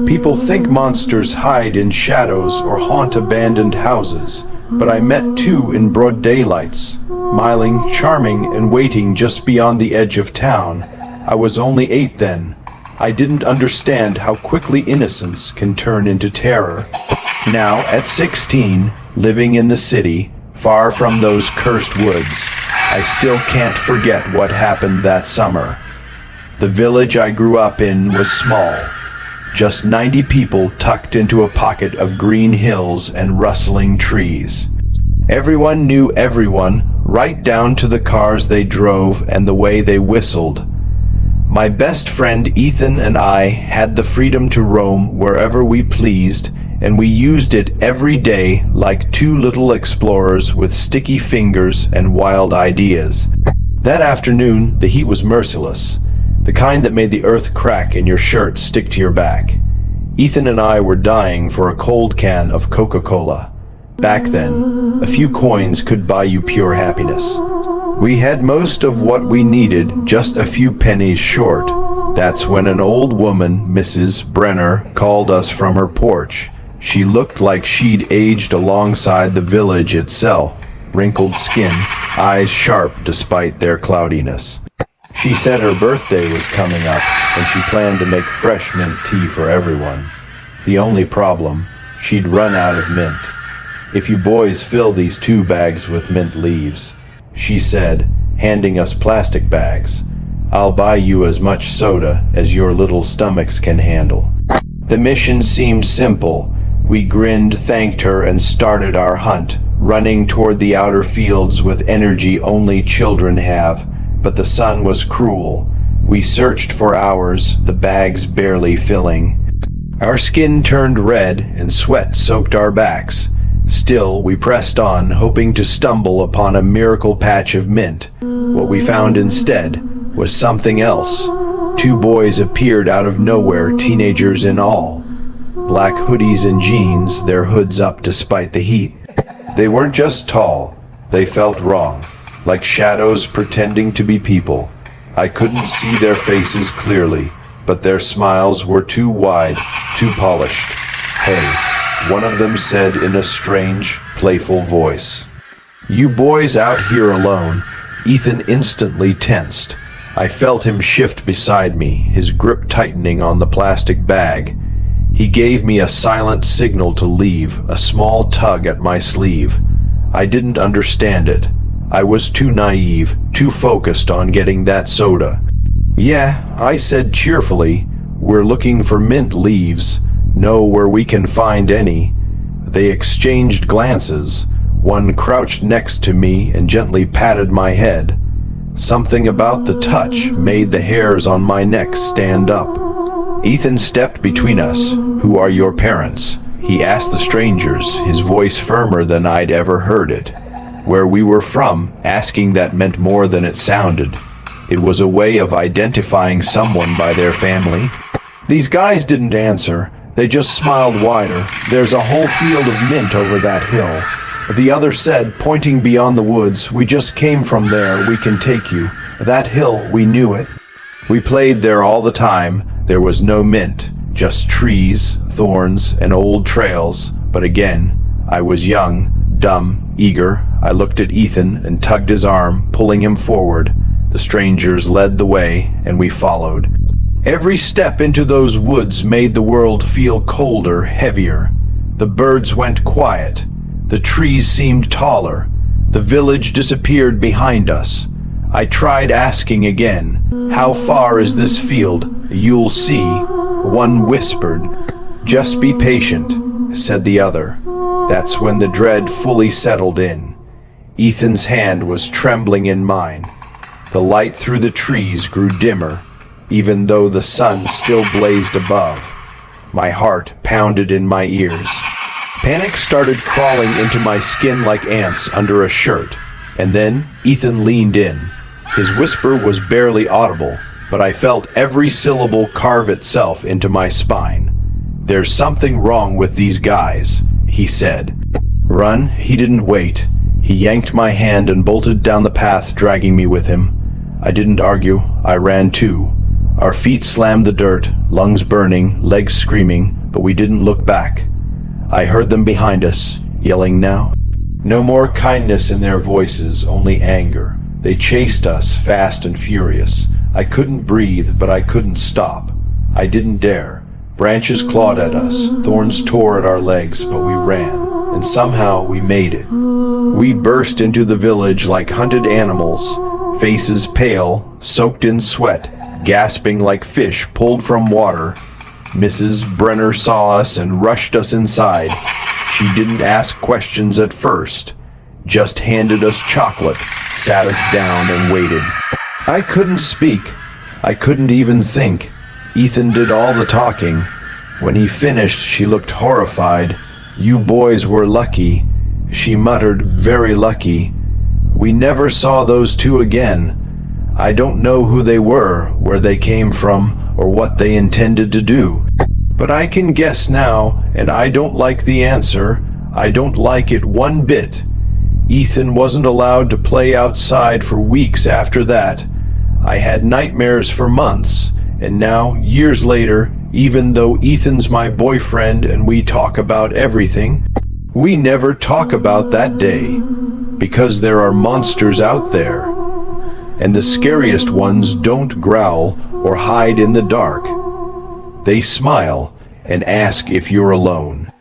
People think monsters hide in shadows or haunt abandoned houses, but I met two in broad daylight, smiling, charming, and waiting just beyond the edge of town. I was only 8 then. I didn't understand how quickly innocence can turn into terror. Now, at 16, living in the city, far from those cursed woods, I still can't forget what happened that summer. The village I grew up in was small. Just 90 people tucked into a pocket of green hills and rustling trees. Everyone knew everyone, right down to the cars they drove and the way they whistled. My best friend Ethan and I had the freedom to roam wherever we pleased, and we used it every day like two little explorers with sticky fingers and wild ideas. That afternoon, the heat was merciless, the kind that made the earth crack and your shirt stick to your back. Ethan and I were dying for a cold can of Coca-Cola. Back then, a few coins could buy you pure happiness. We had most of what we needed, just a few pennies short. That's when an old woman, Mrs. Brenner, called us from her porch. She looked like she'd aged alongside the village itself, wrinkled skin, eyes sharp despite their cloudiness. She said her birthday was coming up, and she planned to make fresh mint tea for everyone. The only problem, she'd run out of mint. "If you boys fill these 2 bags with mint leaves," she said, handing us plastic bags, "I'll buy you as much soda as your little stomachs can handle." The mission seemed simple. We grinned, thanked her, and started our hunt, running toward the outer fields with energy only children have. But the sun was cruel. We searched for hours, the bags barely filling. Our skin turned red, and sweat soaked our backs. Still, we pressed on, hoping to stumble upon a miracle patch of mint. What we found instead was something else. 2 boys appeared out of nowhere, teenagers in all. Black hoodies and jeans, their hoods up despite the heat. They weren't just tall, they felt wrong, like shadows pretending to be people. I couldn't see their faces clearly, but their smiles were too wide, too polished. "Hey," one of them said in a strange, playful voice. "You boys out here alone?" Ethan instantly tensed. I felt him shift beside me, his grip tightening on the plastic bag. He gave me a silent signal to leave, a small tug at my sleeve. I didn't understand it. I was too naive, too focused on getting that soda. "Yeah," I said cheerfully, "we're looking for mint leaves. Know where we can find any." They exchanged glances. One crouched next to me and gently patted my head. Something about the touch made the hairs on my neck stand up. Ethan stepped between us. "Who are your parents?" he asked the strangers, his voice firmer than I'd ever heard it. Where we were from, asking that meant more than it sounded. It was a way of identifying someone by their family. These guys didn't answer. They just smiled wider. "There's a whole field of mint over that hill." The other said, pointing beyond the woods, "We just came from there. We can take you." That hill, we knew it. We played there all the time. There was no mint, just trees, thorns, and old trails. But again, I was young, dumb, eager. I looked at Ethan and tugged his arm, pulling him forward. The strangers led the way, and we followed. Every step into those woods made the world feel colder, heavier. The birds went quiet. The trees seemed taller. The village disappeared behind us. I tried asking again, "How far is this field?" "You'll see," one whispered. "Just be patient," said the other. That's when the dread fully settled in. Ethan's hand was trembling in mine. The light through the trees grew dimmer, even though the sun still blazed above. My heart pounded in my ears. Panic started crawling into my skin like ants under a shirt, and then Ethan leaned in. His whisper was barely audible, but I felt every syllable carve itself into my spine. "There's something wrong with these guys," he said. "Run." He didn't wait. He yanked my hand and bolted down the path, dragging me with him. I didn't argue, I ran too. Our feet slammed the dirt, lungs burning, legs screaming, but we didn't look back. I heard them behind us, yelling now. No more kindness in their voices, only anger. They chased us, fast and furious. I couldn't breathe, but I couldn't stop. I didn't dare. Branches clawed at us, thorns tore at our legs, but we ran, and somehow we made it. We burst into the village like hunted animals, faces pale, soaked in sweat, gasping like fish pulled from water. Mrs. Brenner saw us and rushed us inside. She didn't ask questions at first, just handed us chocolate, sat us down and waited. I couldn't speak. I couldn't even think. Ethan did all the talking. When he finished, she looked horrified. You boys were lucky, she muttered, very lucky. We never saw those two again. I don't know who they were, where they came from, or what they intended to do. But I can guess now, and I don't like the answer. I don't like it one bit. Ethan wasn't allowed to play outside for weeks after that. I had nightmares for months, and now, years later, even though Ethan's my boyfriend and we talk about everything, we never talk about that day, because there are monsters out there. And the scariest ones don't growl or hide in the dark. They smile and ask if you're alone.